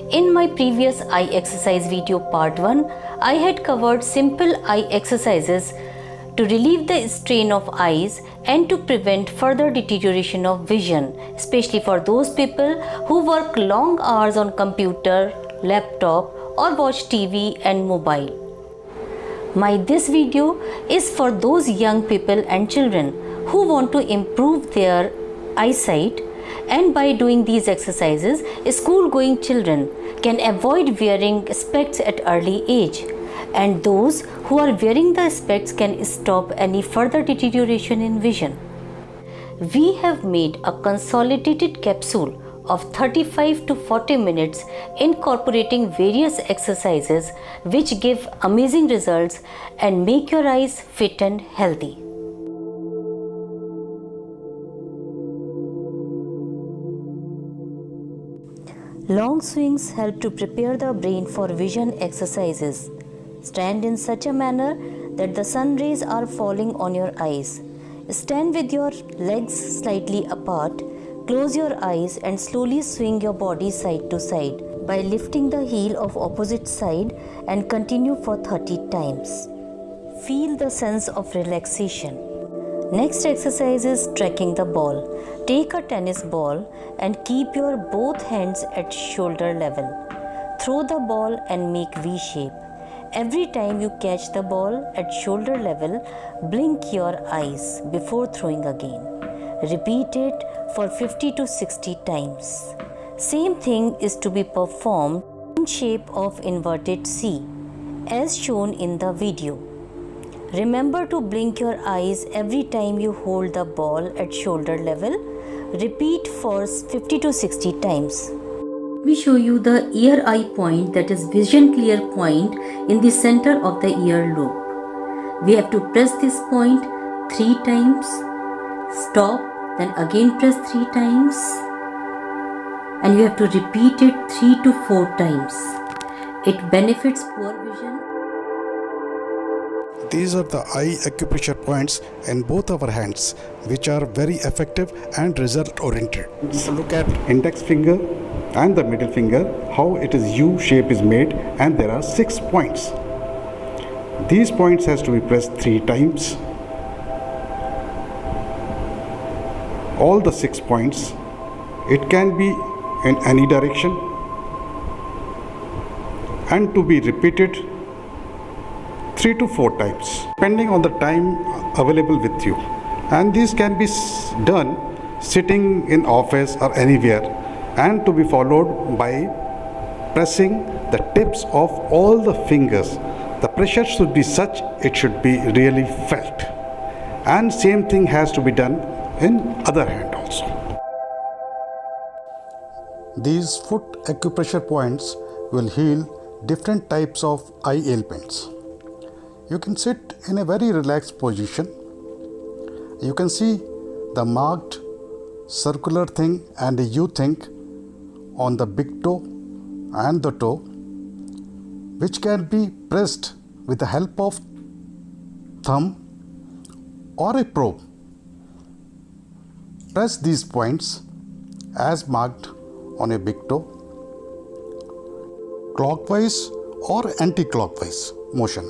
In my previous eye exercise video part 1, I had covered simple eye exercises to relieve the strain of eyes and to prevent further deterioration of vision, especially for those people who work long hours on computer, laptop or watch TV and mobile. This video is for those young people and children who want to improve their eyesight, and by doing these exercises, school-going children can avoid wearing specs at early age, and those who are wearing the specs can stop any further deterioration in vision. We have made a consolidated capsule of 35 to 40 minutes incorporating various exercises which give amazing results and make your eyes fit and healthy. Long swings help to prepare the brain for vision exercises. Stand in such a manner that the sun rays are falling on your eyes. Stand with your legs slightly apart. Close your eyes and slowly swing your body side to side by lifting the heel of opposite side and continue for 30 times. Feel the sense of relaxation. Next exercise is tracking the ball. Take a tennis ball and keep your both hands at shoulder level. Throw the ball and make V shape. Every time you catch the ball at shoulder level, blink your eyes before throwing again. Repeat it for 50 to 60 times. Same thing is to be performed in shape of inverted C, as shown in the video. Remember to blink your eyes every time you hold the ball at shoulder level. Repeat for 50 to 60 times. We show you the ear eye point, that is vision clear point in the center of the ear lobe. We have to press this point 3 times, stop, then again press 3 times, and you have to repeat it 3 to 4 times. It benefits poor vision. These are the eye acupressure points in both our hands, which are very effective and result oriented. Just look at index finger and the middle finger, how it is U shape is made, and there are 6 points. These points has to be pressed 3 times. All the 6 points, it can be in any direction and to be repeated 3 to 4 times depending on the time available with you, and these can be done sitting in office or anywhere, and to be followed by pressing the tips of all the fingers. The pressure should be such it should be really felt, and same thing has to be done in other hand also. These foot acupressure points will heal different types of eye ailments. You can sit in a very relaxed position. You can see the marked circular thing and a U thing on the big toe and the toe, which can be pressed with the help of thumb or a probe. Press these points as marked on a big toe, clockwise or anti-clockwise motion.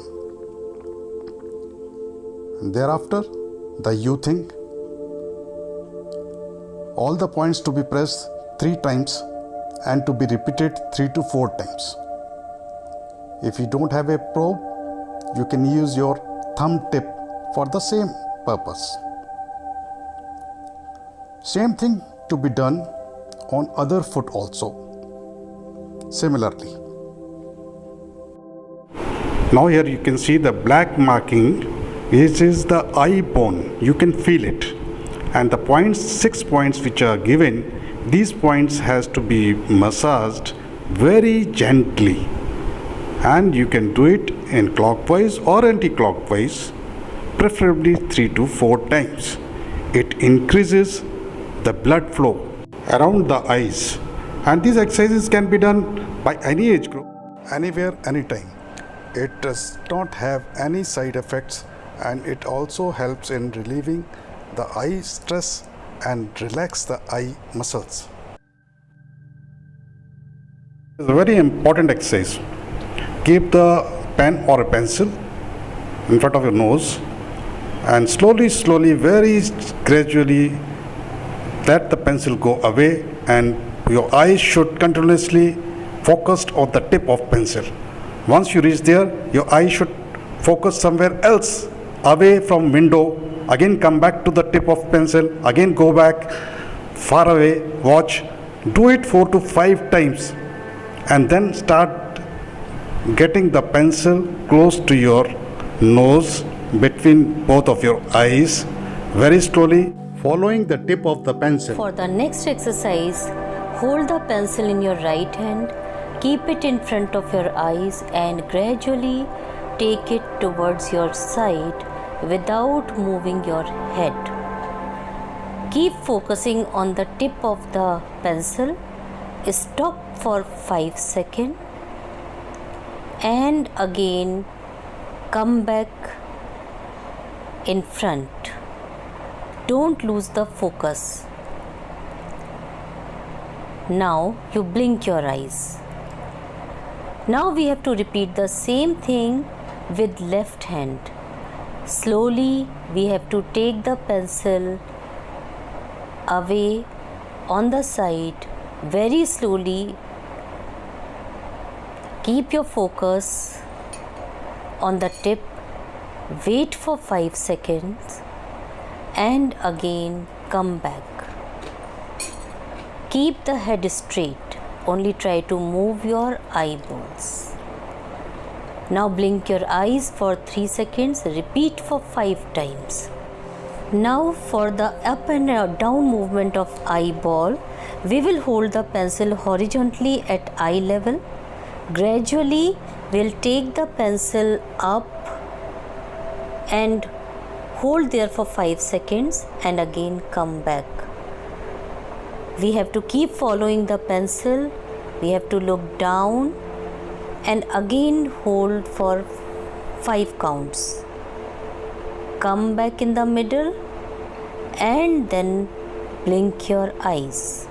And thereafter, the U thing. All the points to be pressed 3 times and to be repeated 3 to 4 times. If you don't have a probe, you can use your thumb tip for the same purpose. Same thing to be done on other foot also. Similarly. Now here you can see the black marking. This is the eye bone. You can feel it. And the points, 6 points which are given, these points has to be massaged very gently. And you can do it in clockwise or anti-clockwise, preferably 3 to 4 times. It increases the blood flow around the eyes. And these exercises can be done by any age group, anywhere, anytime. It does not have any side effects, and it also helps in relieving the eye stress and relax the eye muscles. It's a very important exercise. Keep the pen or a pencil in front of your nose and slowly, very gradually let the pencil go away, and your eyes should continuously focus on the tip of pencil. Once you reach there, your eyes should focus somewhere else, away from window. Again come back to the tip of pencil, again go back, far away, watch. Do it 4 to 5 times and then start getting the pencil close to your nose between both of your eyes, very slowly following the tip of the pencil. For the next exercise, hold the pencil in your right hand, keep it in front of your eyes and gradually take it towards your side without moving your head. Keep focusing on the tip of the pencil. Stop for 5 seconds and again come back in front. Don't lose the focus. Now you blink your eyes. Now we have to repeat the same thing with left hand. Slowly we have to take the pencil away on the side, very slowly. Keep your focus on the tip, wait for 5 seconds and again come back. Keep the head straight, only try to move your eyeballs. Now blink your eyes for 3 seconds, repeat for 5 times. Now for the up and down movement of eyeball, we will hold the pencil horizontally at eye level. Gradually we'll take the pencil up and hold there for 5 seconds and again come back. We have to keep following the pencil. We have to look down and again hold for 5 counts. Come back in the middle and then blink your eyes.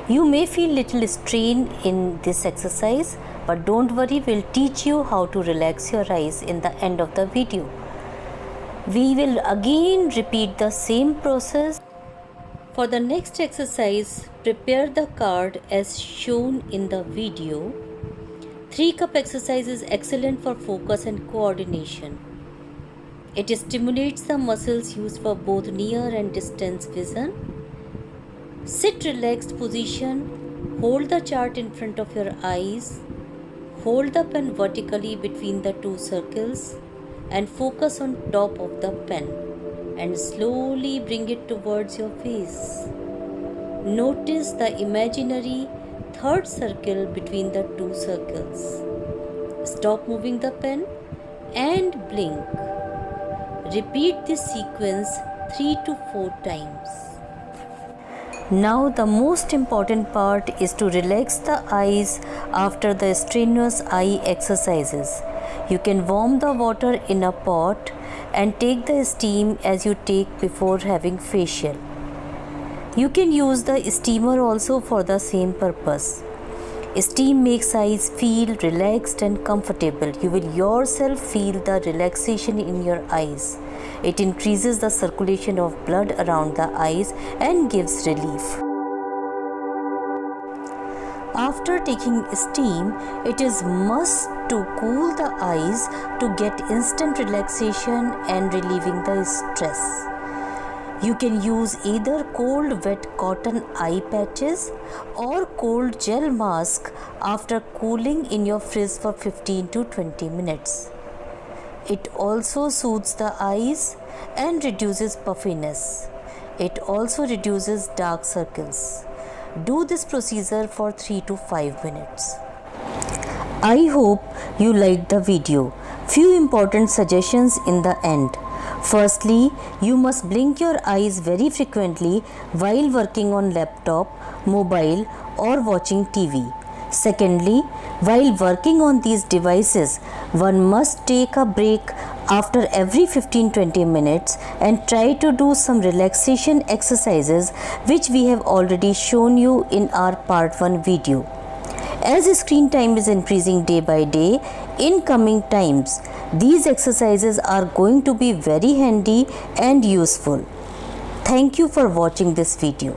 You may feel little strain in this exercise, but don't worry, we'll teach you how to relax your eyes in the end of the video. We will again repeat the same process. For the next exercise, prepare the card as shown in the video. 3-cup exercise is excellent for focus and coordination. It stimulates the muscles used for both near and distance vision. Sit relaxed position, hold the chart in front of your eyes, hold the pen vertically between the 2 circles and focus on top of the pen and slowly bring it towards your face. Notice the imaginary 3rd circle between the 2 circles. Stop moving the pen and blink. Repeat this sequence 3 to 4 times. Now the most important part is to relax the eyes after the strenuous eye exercises. You can warm the water in a pot and take the steam as you take before having facial. You can use the steamer also for the same purpose. Steam makes eyes feel relaxed and comfortable. You will yourself feel the relaxation in your eyes. It increases the circulation of blood around the eyes and gives relief. After taking steam, it is must to cool the eyes to get instant relaxation and relieving the stress. You can use either cold wet cotton eye patches or cold gel mask after cooling in your fridge for 15 to 20 minutes. It also soothes the eyes and reduces puffiness. It also reduces dark circles. Do this procedure for 3 to 5 minutes. I hope you liked the video. Few important suggestions in the end. Firstly, you must blink your eyes very frequently while working on laptop, mobile or watching TV. Secondly, while working on these devices, one must take a break after every 15-20 minutes and try to do some relaxation exercises which we have already shown you in our part 1 video. As screen time is increasing day by day, in coming times, these exercises are going to be very handy and useful. Thank you for watching this video.